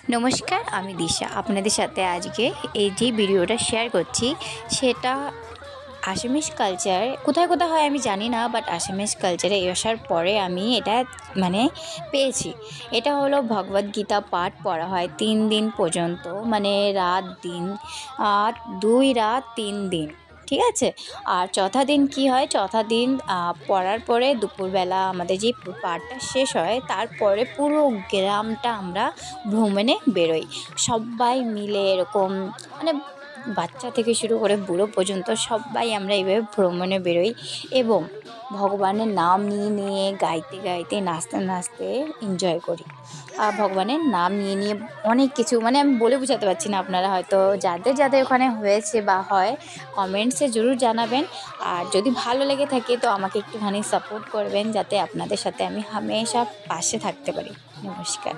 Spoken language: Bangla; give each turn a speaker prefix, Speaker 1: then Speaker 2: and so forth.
Speaker 1: নমস্কার, আমি দিশা আপনাদের সাথে আজকে এই যে ভিডিওটা শেয়ার করছি সেটা আসামিজ কালচার কোথায় কোথায় হয় আমি জানি না, বাট আসামিজ কালচারে আসার পরে আমি এটা মানে পেয়েছি। এটা হলো ভগবদ্গীতা পাঠ পড়া হয় 3 দিন পর্যন্ত, মানে রাত দিন, 2 রাত 3 দিন, ঠিক আছে। আর চৌথা দিন কি হয়, চৌথা দিন পড়ার পরে দুপুরবেলা আমাদের যে পাঠটা শেষ হয় তারপরে পুরো গ্রামটা আমরা ভ্রমণে বেরোই সবাই মিলে, এরকম মানে বাচ্চা থেকে শুরু করে বুড়ো পর্যন্ত সবাই আমরা এইভাবে ভ্রমণে বেরোই এবং ভগবানের নাম নিয়ে নিয়ে গাইতে গাইতে নাচতে নাচতে এনজয় করি। আর ভগবানের নাম নিয়ে নিয়ে অনেক কিছু, মানে আমি বলে বোঝাতে পারছি না, আপনারা হয়তো যাদের যাদের ওখানে হয়েছে বা হয় কমেন্টসে জরুর জানাবেন। আর যদি ভালো লেগে থাকে তো আমাকে একটুখানি সাপোর্ট করবেন, যাতে আপনাদের সাথে আমি হামেশা পাশে থাকতে পারি। নমস্কার।